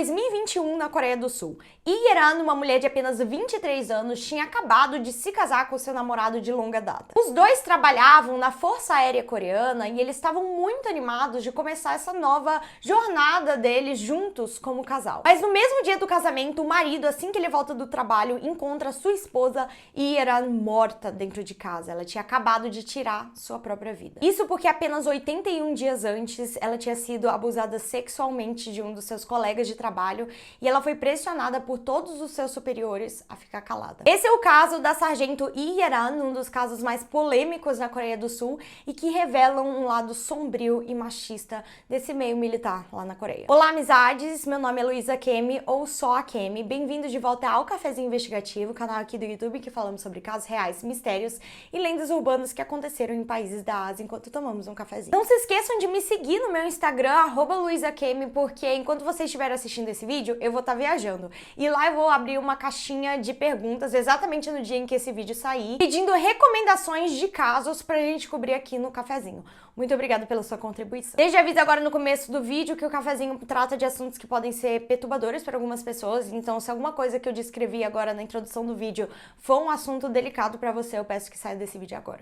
2021 na Coreia do Sul. Yeran, uma mulher de apenas 23 anos, tinha acabado de se casar com seu namorado de longa data. Os dois trabalhavam na Força Aérea Coreana e eles estavam muito animados de começar essa nova jornada deles juntos como casal. Mas no mesmo dia do casamento, o marido, assim que ele volta do trabalho, encontra sua esposa Yeran morta dentro de casa. Ela tinha acabado de tirar sua própria vida. Isso porque apenas 81 dias antes, ela tinha sido abusada sexualmente de um dos seus colegas de trabalho e ela foi pressionada por todos os seus superiores a ficar calada. Esse é o caso da sargento Yeran, um dos casos mais polêmicos na Coreia do Sul e que revelam um lado sombrio e machista desse meio militar lá na Coreia. Olá, amizades! Meu nome é Luísa Kemi, ou só a Kemi. Bem-vindos de volta ao Cafezinho Investigativo, canal aqui do YouTube que falamos sobre casos reais, mistérios e lendas urbanas que aconteceram em países da Ásia enquanto tomamos um cafezinho. Não se esqueçam de me seguir no meu Instagram, @LuisaKemi, porque enquanto vocês estiverem assistindo esse vídeo, eu vou estar viajando. E lá eu vou abrir uma caixinha de perguntas, exatamente no dia em que esse vídeo sair, pedindo recomendações de casos pra gente cobrir aqui no cafezinho. Muito obrigada pela sua contribuição. Desde aviso agora no começo do vídeo que o cafezinho trata de assuntos que podem ser perturbadores para algumas pessoas, então se alguma coisa que eu descrevi agora na introdução do vídeo for um assunto delicado pra você, eu peço que saia desse vídeo agora.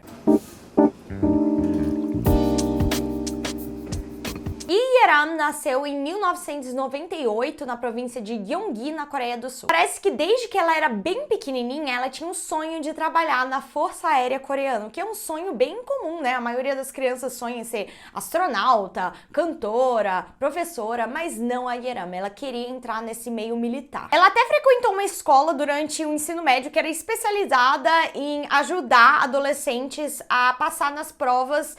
Yeran nasceu em 1998 na província de Gyeonggi, na Coreia do Sul. Parece que desde que ela era bem pequenininha, ela tinha um sonho de trabalhar na Força Aérea Coreana, o que é um sonho bem comum, né? A maioria das crianças sonha em ser astronauta, cantora, professora, mas não a Yeran. Ela queria entrar nesse meio militar. Ela até frequentou uma escola durante o ensino médio que era especializada em ajudar adolescentes a passar nas provas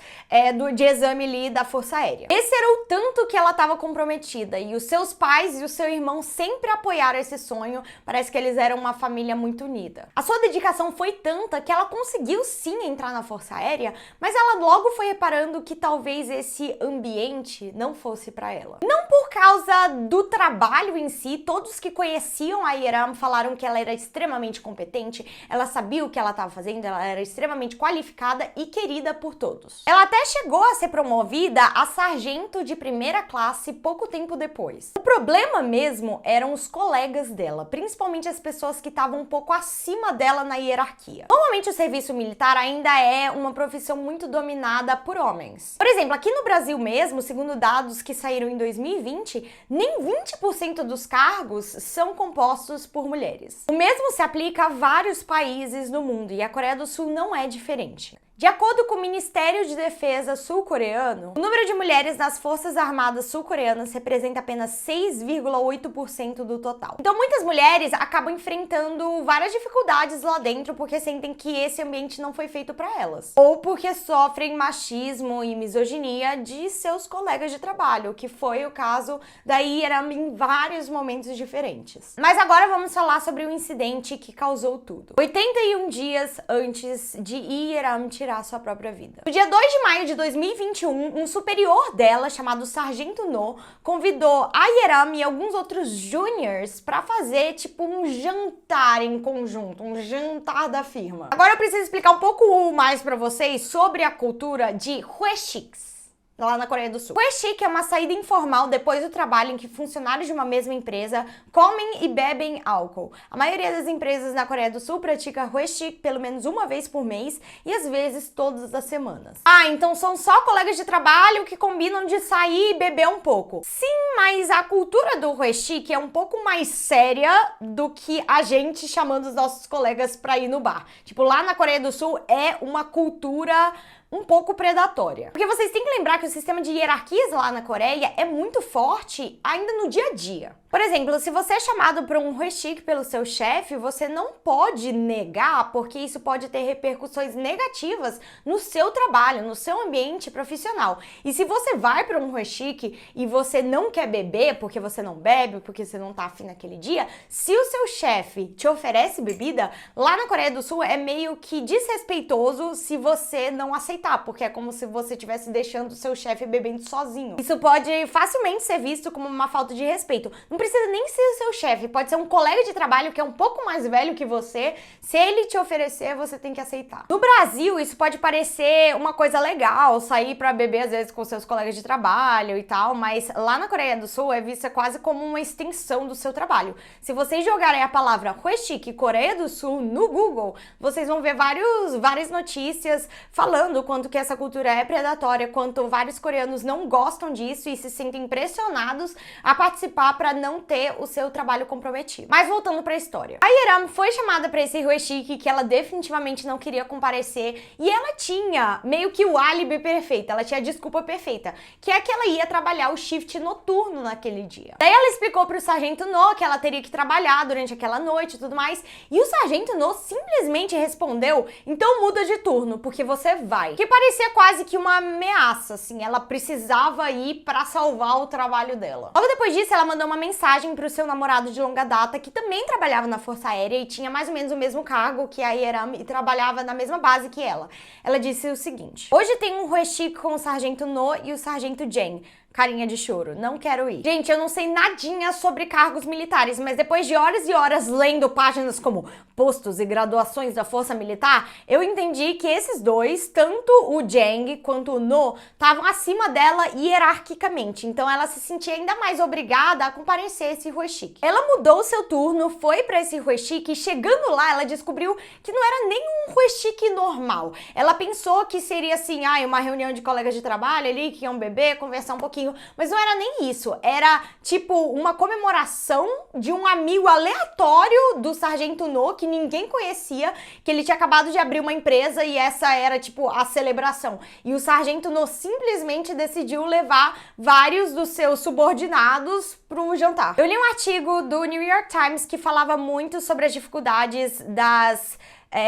de exame ali da Força Aérea. Esse era o tanto que ela estava comprometida e os seus pais e o seu irmão sempre apoiaram esse sonho. Parece que eles eram uma família muito unida. A sua dedicação foi tanta que ela conseguiu sim entrar na Força Aérea, mas ela logo foi reparando que talvez esse ambiente não fosse para ela. Não por causa do trabalho em si, todos que conheciam a Yeran falaram que ela era extremamente competente, ela sabia o que ela estava fazendo, ela era extremamente qualificada e querida por todos. Ela até chegou a ser promovida a sargento de primeira classe pouco tempo depois. O problema mesmo eram os colegas dela, principalmente as pessoas que estavam um pouco acima dela na hierarquia. Normalmente o serviço militar ainda é uma profissão muito dominada por homens. Por exemplo, aqui no Brasil mesmo, segundo dados que saíram em 2020, nem 20% dos cargos são compostos por mulheres. O mesmo se aplica a vários países no mundo e a Coreia do Sul não é diferente. De acordo com o Ministério de Defesa sul-coreano, o número de mulheres nas Forças Armadas sul-coreanas representa apenas 6,8% do total. Então muitas mulheres acabam enfrentando várias dificuldades lá dentro porque sentem que esse ambiente não foi feito para elas. Ou porque sofrem machismo e misoginia de seus colegas de trabalho, que foi o caso da Yeran em vários momentos diferentes. Mas agora vamos falar sobre o incidente que causou tudo. 81 dias antes de Yeran tirar sua própria vida. No dia 2 de maio de 2021, um superior dela, chamado Sargento No, convidou a Yeran e alguns outros juniors para fazer tipo um jantar em conjunto, um jantar da firma. Agora eu preciso explicar um pouco mais para vocês sobre a cultura de Hwaesik lá na Coreia do Sul. Hwaesik é uma saída informal depois do trabalho em que funcionários de uma mesma empresa comem e bebem álcool. A maioria das empresas na Coreia do Sul pratica Hwaesik pelo menos uma vez por mês e às vezes todas as semanas. Ah, então são só colegas de trabalho que combinam de sair e beber um pouco. Sim, mas a cultura do Hwaesik é um pouco mais séria do que a gente chamando os nossos colegas pra ir no bar. Tipo, lá na Coreia do Sul é uma cultura um pouco predatória. Porque vocês têm que lembrar que o sistema de hierarquias lá na Coreia é muito forte ainda no dia a dia. Por exemplo, se você é chamado para um Hwaesik pelo seu chefe, você não pode negar, porque isso pode ter repercussões negativas no seu trabalho, no seu ambiente profissional. E se você vai para um Hwaesik e você não quer beber, porque você não bebe, porque você não tá afim naquele dia, se o seu chefe te oferece bebida, lá na Coreia do Sul é meio que desrespeitoso se você não aceitar, porque é como se você estivesse deixando o seu chefe bebendo sozinho. Isso pode facilmente ser visto como uma falta de respeito. Não precisa nem ser o seu chefe, pode ser um colega de trabalho que é um pouco mais velho que você. Se ele te oferecer, você tem que aceitar. No Brasil, isso pode parecer uma coisa legal, sair pra beber às vezes com seus colegas de trabalho e tal, mas lá na Coreia do Sul é vista quase como uma extensão do seu trabalho. Se vocês jogarem a palavra Hoesik Coreia do Sul no Google, vocês vão ver várias notícias falando o quanto que essa cultura é predatória, quanto vários coreanos não gostam disso e se sentem pressionados a participar para não ter o seu trabalho comprometido. Mas voltando para a história. A Yeram foi chamada para esse Hoesik que ela definitivamente não queria comparecer e ela tinha meio que o álibi perfeito, ela tinha a desculpa perfeita, que é que ela ia trabalhar o shift noturno naquele dia. Daí ela explicou pro sargento No que ela teria que trabalhar durante aquela noite e tudo mais, e o sargento No simplesmente respondeu: então muda de turno, porque você vai. Que parecia quase que uma ameaça, assim, ela precisava ir pra salvar o trabalho dela. Logo depois disso, ela mandou uma mensagem pro seu namorado de longa data, que também trabalhava na Força Aérea e tinha mais ou menos o mesmo cargo que a Yeram e trabalhava na mesma base que ela. Ela disse o seguinte: hoje tem um Hoesik com o sargento No e o sargento Jang. Carinha de choro, não quero ir. Gente, eu não sei nadinha sobre cargos militares, mas depois de horas e horas lendo páginas como postos e graduações da Força Militar, eu entendi que esses dois, tanto o Jang quanto o No, estavam acima dela hierarquicamente. Então ela se sentia ainda mais obrigada a comparecer a esse Hoesik. Ela mudou o seu turno, foi pra esse Hoesik e chegando lá ela descobriu que não era nem um Hoesik normal. Ela pensou que seria assim, uma reunião de colegas de trabalho ali, que iam beber, conversar um pouquinho. Mas não era nem isso, era tipo uma comemoração de um amigo aleatório do sargento No, que ninguém conhecia, que ele tinha acabado de abrir uma empresa e essa era tipo a celebração. E o sargento No simplesmente decidiu levar vários dos seus subordinados pro jantar. Eu li um artigo do New York Times que falava muito sobre as dificuldades das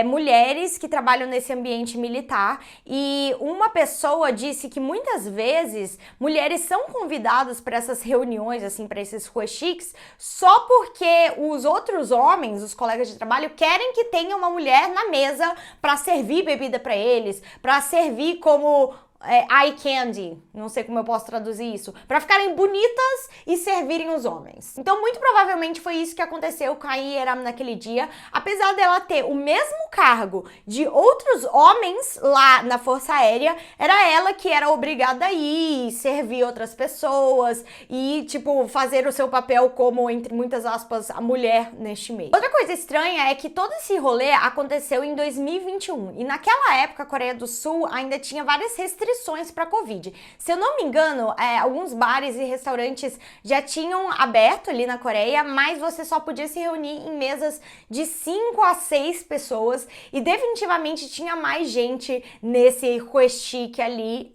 mulheres que trabalham nesse ambiente militar, e uma pessoa disse que muitas vezes mulheres são convidadas para essas reuniões, assim, para esses Hoesiks, só porque os outros homens, os colegas de trabalho, querem que tenha uma mulher na mesa para servir bebida para eles, para servir como eye candy, não sei como eu posso traduzir isso, pra ficarem bonitas e servirem os homens. Então, muito provavelmente foi isso que aconteceu com a Yeram naquele dia, apesar dela ter o mesmo cargo de outros homens lá na Força Aérea, era ela que era obrigada a ir, servir outras pessoas e, tipo, fazer o seu papel como, entre muitas aspas, a mulher neste meio. Outra coisa estranha é que todo esse rolê aconteceu em 2021 e naquela época a Coreia do Sul ainda tinha várias restrições para Covid. Se eu não me engano, alguns bares e restaurantes já tinham aberto ali na Coreia, mas você só podia se reunir em mesas de 5 a 6 pessoas e definitivamente tinha mais gente nesse Hoesik ali,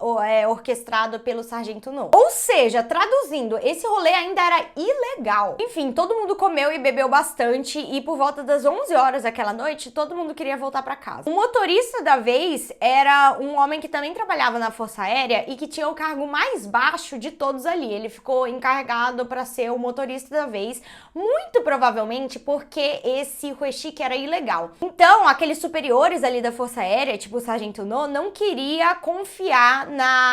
orquestrado pelo sargento No. Ou seja, traduzindo, esse rolê ainda era ilegal. Enfim, todo mundo comeu e bebeu bastante e por volta das 11 horas daquela noite, todo mundo queria voltar para casa. O motorista da vez era um homem que também trabalhava na Força Aérea e que tinha o cargo mais baixo de todos ali. Ele ficou encarregado para ser o motorista da vez, muito provavelmente porque esse Hoesik era ilegal. Então, aqueles superiores ali da Força Aérea, tipo o sargento No, não queria confiar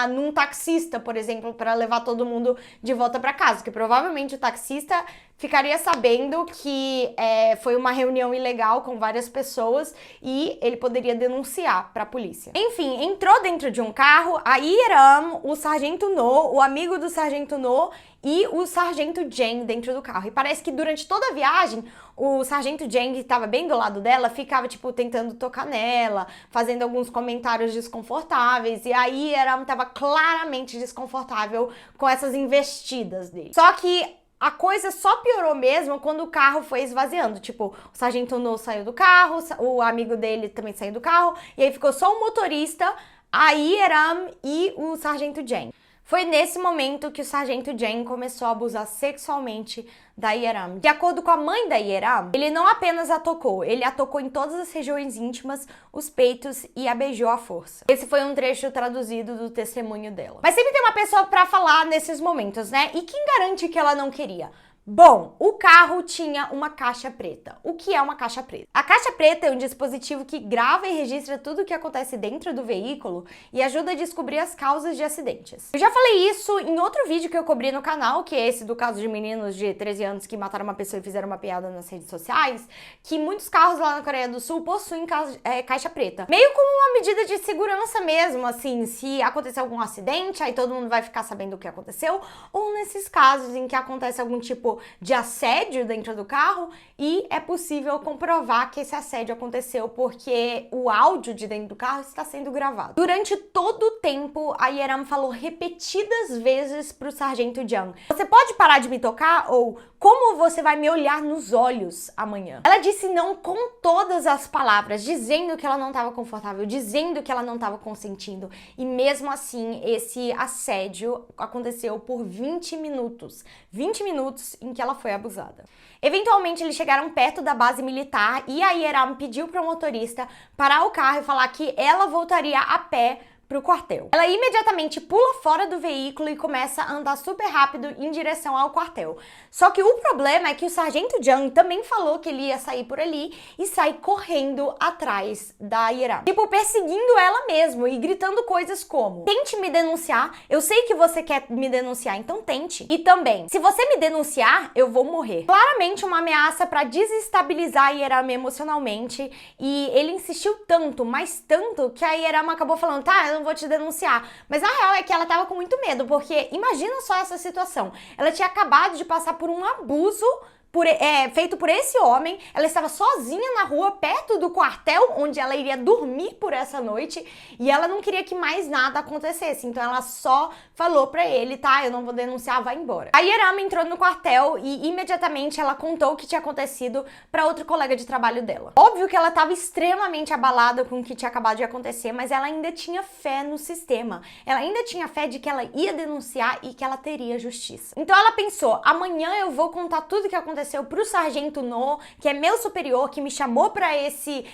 num taxista, por exemplo, para levar todo mundo de volta para casa, porque provavelmente o taxista ficaria sabendo que foi uma reunião ilegal com várias pessoas e ele poderia denunciar para a polícia. Enfim, entrou dentro de um carro a Yeram, o sargento No, o amigo do sargento No e o sargento Jang dentro do carro. E parece que durante toda a viagem, o sargento Jang, que estava bem do lado dela, ficava, tipo, tentando tocar nela, fazendo alguns comentários desconfortáveis. E aí Yeram estava claramente desconfortável com essas investidas dele. Só que a coisa só piorou mesmo quando o carro foi esvaziando. Tipo, o sargento No saiu do carro, o amigo dele também saiu do carro, e aí ficou só o motorista, a Yeram e o sargento Jang. Foi nesse momento que o sargento Jang começou a abusar sexualmente da Yeram. De acordo com a mãe da Yeram, ele não apenas a tocou, ele a tocou em todas as regiões íntimas, os peitos e a beijou à força. Esse foi um trecho traduzido do testemunho dela. Mas sempre tem uma pessoa pra falar nesses momentos, né? E quem garante que ela não queria? Bom, o carro tinha uma caixa preta. O que é uma caixa preta? A caixa preta é um dispositivo que grava e registra tudo o que acontece dentro do veículo e ajuda a descobrir as causas de acidentes. Eu já falei isso em outro vídeo que eu cobri no canal, que é esse do caso de meninos de 13 anos que mataram uma pessoa e fizeram uma piada nas redes sociais, que muitos carros lá na Coreia do Sul possuem caixa preta. Meio como uma medida de segurança mesmo, assim, se acontecer algum acidente, aí todo mundo vai ficar sabendo o que aconteceu, ou nesses casos em que acontece algum tipo de assédio dentro do carro e é possível comprovar que esse assédio aconteceu porque o áudio de dentro do carro está sendo gravado. Durante todo o tempo, a Yeram falou repetidas vezes pro sargento Jung: "Você pode parar de me tocar?" ou "Como você vai me olhar nos olhos amanhã?" Ela disse não com todas as palavras, dizendo que ela não estava confortável, dizendo que ela não estava consentindo. E mesmo assim, esse assédio aconteceu por 20 minutos. 20 minutos em que ela foi abusada. Eventualmente, eles chegaram perto da base militar e a Yeram pediu para o motorista parar o carro e falar que ela voltaria a pé pro quartel. Ela imediatamente pula fora do veículo e começa a andar super rápido em direção ao quartel. Só que o problema é que o sargento Jung também falou que ele ia sair por ali e sai correndo atrás da Yeram. Tipo, perseguindo ela mesmo e gritando coisas como: "Tente me denunciar, eu sei que você quer me denunciar, então tente. E também, se você me denunciar, eu vou morrer." Claramente uma ameaça para desestabilizar a Yeram emocionalmente, e ele insistiu tanto, mas tanto, que a Yeram acabou falando: "Tá, eu não vou te denunciar." Mas a real é que ela tava com muito medo, porque imagina só essa situação. Ela tinha acabado de passar por um abuso feito por esse homem, ela estava sozinha na rua, perto do quartel, onde ela iria dormir por essa noite, e ela não queria que mais nada acontecesse, então ela só falou pra ele: "Tá, eu não vou denunciar, vai embora." A Yeram entrou no quartel e imediatamente ela contou o que tinha acontecido pra outro colega de trabalho dela. Óbvio que ela estava extremamente abalada com o que tinha acabado de acontecer, mas ela ainda tinha fé no sistema, ela ainda tinha fé de que ela ia denunciar e que ela teria justiça. Então ela pensou: amanhã eu vou contar tudo o que aconteceu pro sargento No, que é meu superior, que me chamou pra esse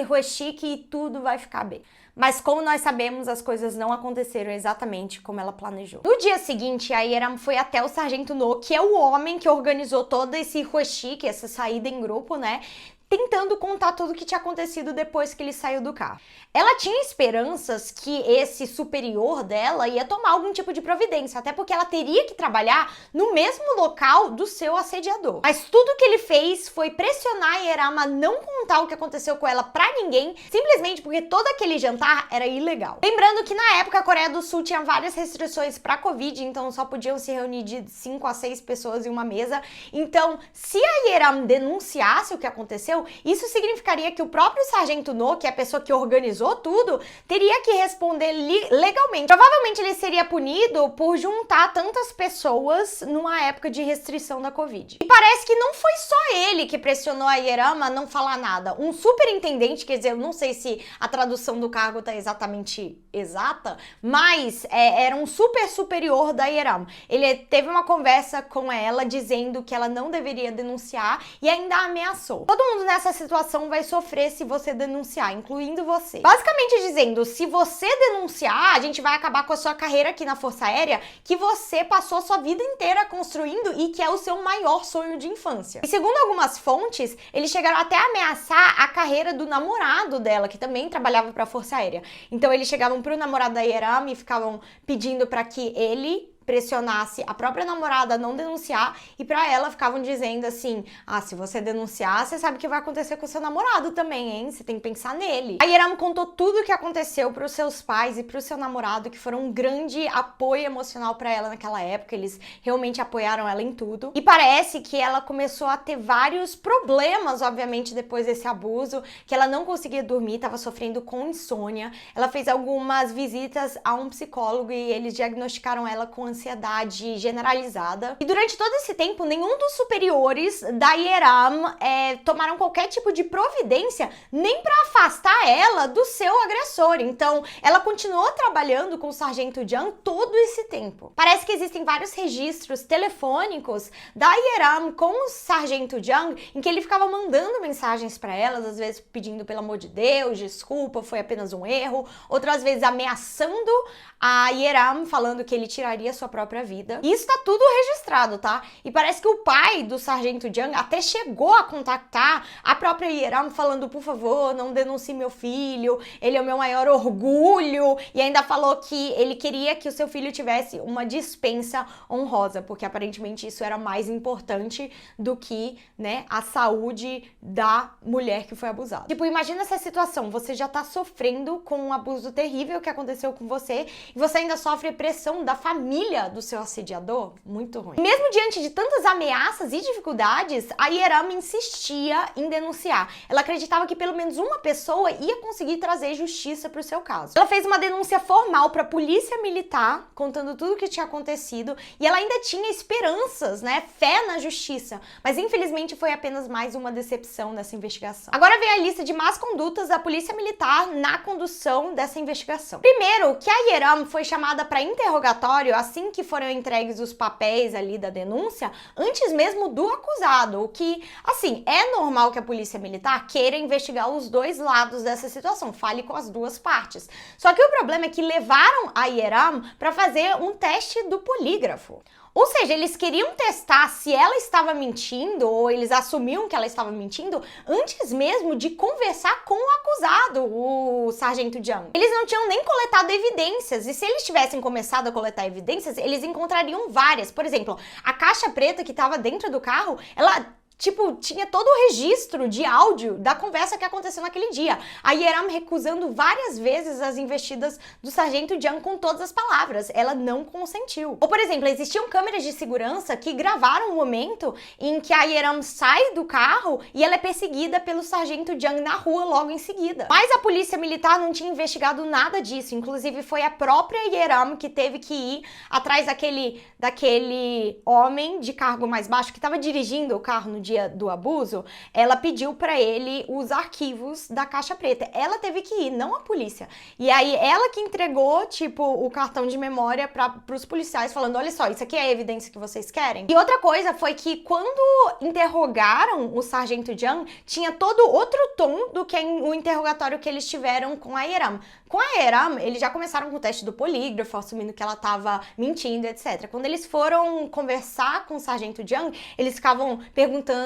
Huexique, e tudo vai ficar bem. Mas como nós sabemos, as coisas não aconteceram exatamente como ela planejou. No dia seguinte, a Yeram foi até o sargento No, que é o homem que organizou todo esse Huexique, essa saída em grupo, né? Tentando contar tudo o que tinha acontecido depois que ele saiu do carro. Ela tinha esperanças que esse superior dela ia tomar algum tipo de providência, até porque ela teria que trabalhar no mesmo local do seu assediador. Mas tudo que ele fez foi pressionar a Yeram a não contar o que aconteceu com ela pra ninguém, simplesmente porque todo aquele jantar era ilegal. Lembrando que na época a Coreia do Sul tinha várias restrições pra Covid, então só podiam se reunir de 5 a 6 pessoas em uma mesa. Então, se a Yeram denunciasse o que aconteceu, isso significaria que o próprio sargento No, que é a pessoa que organizou tudo, teria que responder legalmente. Provavelmente ele seria punido por juntar tantas pessoas numa época de restrição da Covid. E parece que não foi só ele que pressionou a Yeram a não falar nada. Um superintendente, quer dizer, eu não sei se a tradução do cargo tá exatamente exata, mas era um super superior da Yeram. Ele teve uma conversa com ela dizendo que ela não deveria denunciar e ainda a ameaçou. Todo mundo nessa situação vai sofrer se você denunciar, incluindo você. Basicamente dizendo: se você denunciar, a gente vai acabar com a sua carreira aqui na Força Aérea, que você passou a sua vida inteira construindo e que é o seu maior sonho de infância. E segundo algumas fontes, eles chegaram até a ameaçar a carreira do namorado dela, que também trabalhava para a Força Aérea. Então eles chegavam pro namorado da Yeram e ficavam pedindo para que ele pressionasse a própria namorada a não denunciar, e pra ela ficavam dizendo assim: "Ah, se você denunciar, você sabe o que vai acontecer com o seu namorado também, hein? Você tem que pensar nele." A Yeram contou tudo o que aconteceu pros seus pais e pro seu namorado, que foram um grande apoio emocional pra ela naquela época. Eles realmente apoiaram ela em tudo. E parece que ela começou a ter vários problemas, obviamente, depois desse abuso, que ela não conseguia dormir, tava sofrendo com insônia. Ela fez algumas visitas a um psicólogo e eles diagnosticaram ela com ansiedade generalizada. E durante todo esse tempo, nenhum dos superiores da Yeram tomaram qualquer tipo de providência nem para afastar ela do seu agressor. Então, ela continuou trabalhando com o sargento Jung todo esse tempo. Parece que existem vários registros telefônicos da Yeram com o sargento Jung em que ele ficava mandando mensagens para elas, às vezes pedindo pelo amor de Deus, desculpa, foi apenas um erro, outras vezes ameaçando a Yeram, falando que ele tiraria sua sua própria vida. E isso tá tudo registrado, tá? E parece que o pai do sargento Jung até chegou a contactar a própria Yeram falando, por favor, não denuncie meu filho, ele é o meu maior orgulho, e ainda falou que ele queria que o seu filho tivesse uma dispensa honrosa, porque aparentemente isso era mais importante do que, né, a saúde da mulher que foi abusada. Tipo, imagina essa situação, você já tá sofrendo com um abuso terrível que aconteceu com você, e você ainda sofre pressão da família do seu assediador? Muito ruim. E mesmo diante de tantas ameaças e dificuldades, a Yeram insistia em denunciar. Ela acreditava que pelo menos uma pessoa ia conseguir trazer justiça pro seu caso. Ela fez uma denúncia formal pra polícia militar, contando tudo o que tinha acontecido, e ela ainda tinha esperanças, né, fé na justiça, mas infelizmente foi apenas mais uma decepção nessa investigação. Agora vem a lista de más condutas da polícia militar na condução dessa investigação. Primeiro, que a Yeram foi chamada para interrogatório assim que foram entregues os papéis ali da denúncia, antes mesmo do acusado, o que, assim, é normal que a polícia militar queira investigar os dois lados dessa situação, fale com as duas partes. Só que o problema é que levaram a Yeram para fazer um teste do polígrafo. Ou seja, eles queriam testar se ela estava mentindo, ou eles assumiam que ela estava mentindo, antes mesmo de conversar com o acusado, o sargento Jung. Eles não tinham nem coletado evidências, e se eles tivessem começado a coletar evidências, eles encontrariam várias. Por exemplo, a caixa preta que estava dentro do carro, ela tinha todo o registro de áudio da conversa que aconteceu naquele dia. A Yeram recusando várias vezes as investidas do sargento Jung com todas as palavras. Ela não consentiu. Ou, por exemplo, existiam câmeras de segurança que gravaram o momento em que a Yeram sai do carro e ela é perseguida pelo sargento Jung na rua logo em seguida. Mas a polícia militar não tinha investigado nada disso. Inclusive, foi a própria Yeram que teve que ir atrás daquele homem de cargo mais baixo que estava dirigindo o carro no dia do abuso. Ela pediu pra ele os arquivos da caixa preta. Ela teve que ir, não a polícia. E aí ela que entregou, tipo, o cartão de memória pros policiais, falando, olha só, isso aqui é a evidência que vocês querem. E outra coisa foi que quando interrogaram o sargento Jung, tinha todo outro tom do que o interrogatório que eles tiveram com a Yeram. Com a Yeram, eles já começaram com o teste do polígrafo, assumindo que ela tava mentindo, etc. Quando eles foram conversar com o sargento Jung, eles ficavam perguntando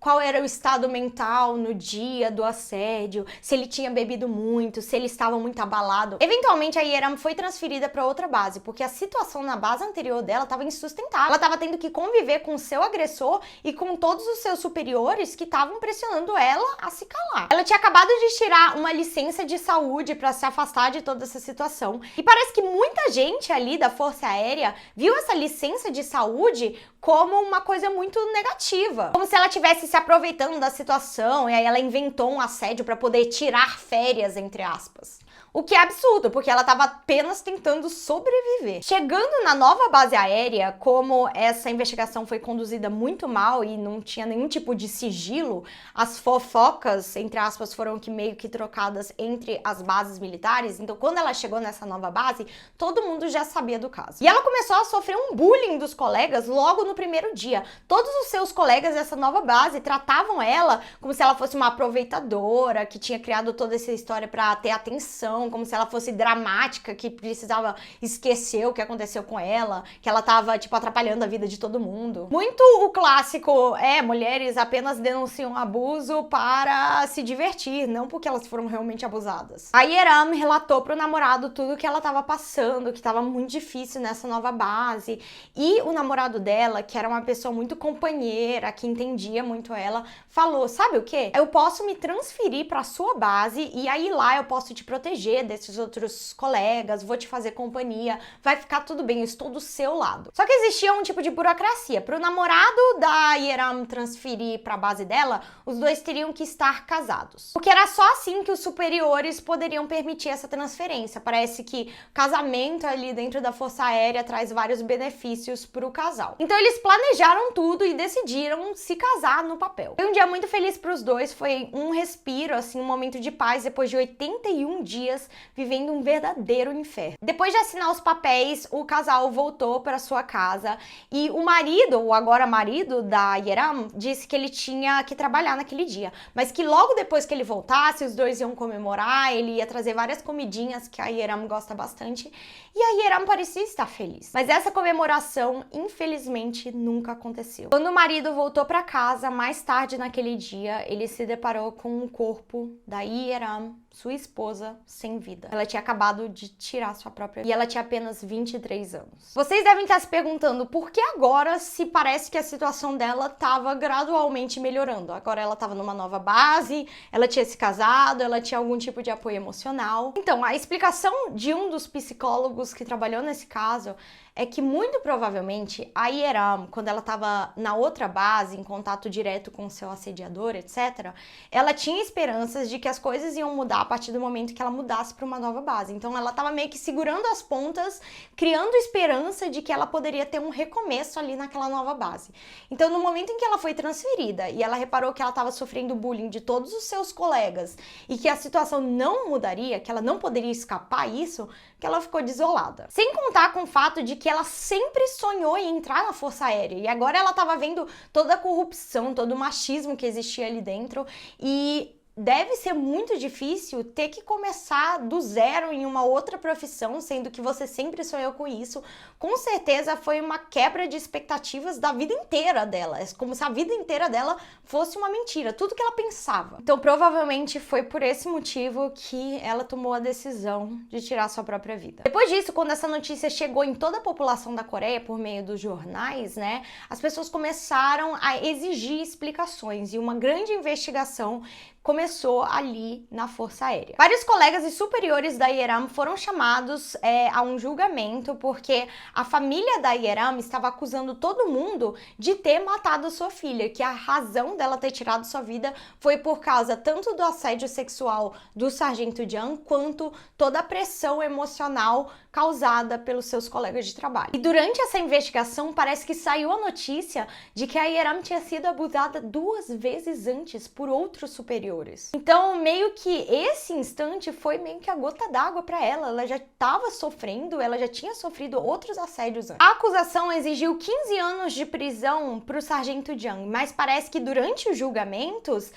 qual era o estado mental no dia do assédio, se ele tinha bebido muito, se ele estava muito abalado. Eventualmente, a Yeram foi transferida para outra base, porque a situação na base anterior dela estava insustentável. Ela estava tendo que conviver com o seu agressor e com todos os seus superiores que estavam pressionando ela a se calar. Ela tinha acabado de tirar uma licença de saúde para se afastar de toda essa situação. E parece que muita gente ali da Força Aérea viu essa licença de saúde como uma coisa muito negativa. Como se ela estivesse se aproveitando da situação e aí ela inventou um assédio para poder tirar férias, entre aspas. O que é absurdo, porque ela estava apenas tentando sobreviver. Chegando na nova base aérea, como essa investigação foi conduzida muito mal e não tinha nenhum tipo de sigilo, as fofocas, entre aspas, foram meio que trocadas entre as bases militares. Então, quando ela chegou nessa nova base, todo mundo já sabia do caso. E ela começou a sofrer um bullying dos colegas logo no primeiro dia. Todos os seus colegas dessa nova base tratavam ela como se ela fosse uma aproveitadora, que tinha criado toda essa história para ter atenção, como se ela fosse dramática, que precisava esquecer o que aconteceu com ela, que ela tava, tipo, atrapalhando a vida de todo mundo. Muito o clássico, mulheres apenas denunciam abuso para se divertir, não porque elas foram realmente abusadas. A Yeram relatou pro namorado tudo que ela tava passando, que tava muito difícil nessa nova base, e o namorado dela, que era uma pessoa muito companheira, que entendia muito ela, falou, sabe o quê? Eu posso me transferir pra sua base, e aí lá eu posso te proteger desses outros colegas, vou te fazer companhia, vai ficar tudo bem, eu estou do seu lado. Só que existia um tipo de burocracia. Pro namorado da Yeram transferir pra base dela, os dois teriam que estar casados. Porque era só assim que os superiores poderiam permitir essa transferência. Parece que casamento ali dentro da Força Aérea traz vários benefícios pro casal. Então eles planejaram tudo e decidiram se casar no papel. Foi um dia muito feliz pros dois, foi um respiro, assim, um momento de paz depois de 81 dias horas, vivendo um verdadeiro inferno. Depois de assinar os papéis, o casal voltou para sua casa e o marido, o agora marido da Yeram, disse que ele tinha que trabalhar naquele dia, mas que logo depois que ele voltasse, os dois iam comemorar, ele ia trazer várias comidinhas que a Yeram gosta bastante, e a Yeram parecia estar feliz. Mas essa comemoração, infelizmente, nunca aconteceu. Quando o marido voltou para casa, mais tarde naquele dia, ele se deparou com o corpo da Yeram, sua esposa, sem vida. Ela tinha acabado de tirar sua própria vida e ela tinha apenas 23 anos. Vocês devem estar se perguntando por que agora se parece que a situação dela estava gradualmente melhorando. Agora ela estava numa nova base, ela tinha se casado, ela tinha algum tipo de apoio emocional. Então, a explicação de um dos psicólogos que trabalhou nesse caso é que muito provavelmente a Yeram, quando ela estava na outra base, em contato direto com o seu assediador, etc., ela tinha esperanças de que as coisas iam mudar a partir do momento que ela mudasse para uma nova base. Então ela estava meio que segurando as pontas, criando esperança de que ela poderia ter um recomeço ali naquela nova base. Então no momento em que ela foi transferida e ela reparou que ela estava sofrendo bullying de todos os seus colegas e que a situação não mudaria, que ela não poderia escapar isso, que ela ficou desolada. Sem contar com o fato de que ela sempre sonhou em entrar na Força Aérea e agora ela estava vendo toda a corrupção, todo o machismo que existia ali dentro e deve ser muito difícil ter que começar do zero em uma outra profissão, sendo que você sempre sonhou com isso. Com certeza foi uma quebra de expectativas da vida inteira dela. É como se a vida inteira dela fosse uma mentira, tudo que ela pensava. Então provavelmente foi por esse motivo que ela tomou a decisão de tirar sua própria vida. Depois disso, quando essa notícia chegou em toda a população da Coreia por meio dos jornais, né, as pessoas começaram a exigir explicações e uma grande investigação começou ali na Força Aérea. Vários colegas e superiores da Yeram foram chamados a um julgamento porque a família da Yeram estava acusando todo mundo de ter matado sua filha, que a razão dela ter tirado sua vida foi por causa tanto do assédio sexual do sargento Jang quanto toda a pressão emocional causada pelos seus colegas de trabalho. E durante essa investigação parece que saiu a notícia de que a Yeram tinha sido abusada 2 vezes antes por outros superiores. Então, meio que esse instante foi meio que a gota d'água para ela. Ela já estava sofrendo, ela já tinha sofrido outros assédios antes. A acusação exigiu 15 anos de prisão para o sargento Jang, mas parece que durante os julgamentos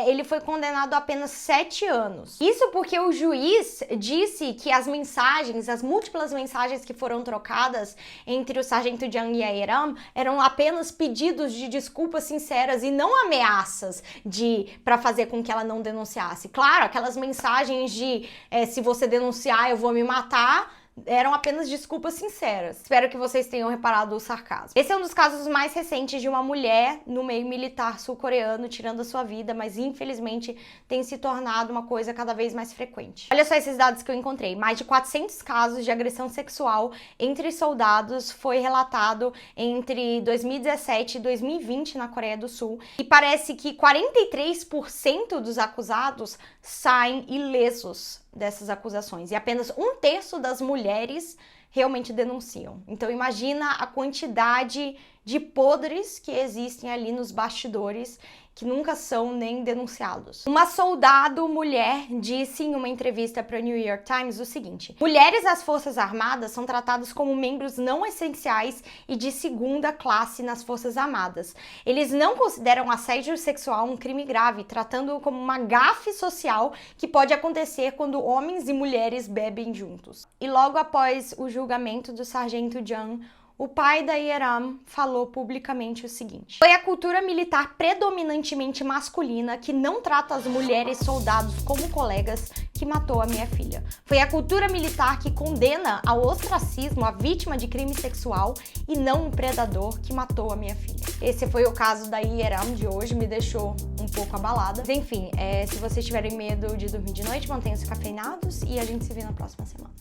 ele foi condenado a apenas 7 anos. Isso porque o juiz disse que as mensagens, as múltiplas mensagens que foram trocadas entre o sargento Jang e a Yeram eram apenas pedidos de desculpas sinceras e não ameaças para fazer com que ela não denunciasse. Claro, aquelas mensagens de se você denunciar eu vou me matar, eram apenas desculpas sinceras. Espero que vocês tenham reparado o sarcasmo. Esse é um dos casos mais recentes de uma mulher no meio militar sul-coreano tirando a sua vida, mas infelizmente tem se tornado uma coisa cada vez mais frequente. Olha só esses dados que eu encontrei. Mais de 400 casos de agressão sexual entre soldados foi relatado entre 2017 e 2020 na Coreia do Sul. E parece que 43% dos acusados saem ilesos dessas acusações e apenas 1/3 das mulheres realmente denunciam. Então imagina a quantidade de podres que existem ali nos bastidores que nunca são nem denunciados. Uma soldado mulher disse em uma entrevista para o New York Times o seguinte: mulheres nas Forças Armadas são tratadas como membros não essenciais e de segunda classe nas Forças Armadas. Eles não consideram assédio sexual um crime grave, tratando-o como uma gafe social que pode acontecer quando homens e mulheres bebem juntos. E logo após o julgamento do sargento Jang, o pai da Yeram falou publicamente o seguinte: foi a cultura militar predominantemente masculina que não trata as mulheres soldados como colegas que matou a minha filha. Foi a cultura militar que condena ao ostracismo a vítima de crime sexual e não o predador que matou a minha filha. Esse foi o caso da Yeram de hoje, me deixou um pouco abalada. Mas, enfim, se vocês tiverem medo de dormir de noite, mantenham-se cafeinados e a gente se vê na próxima semana.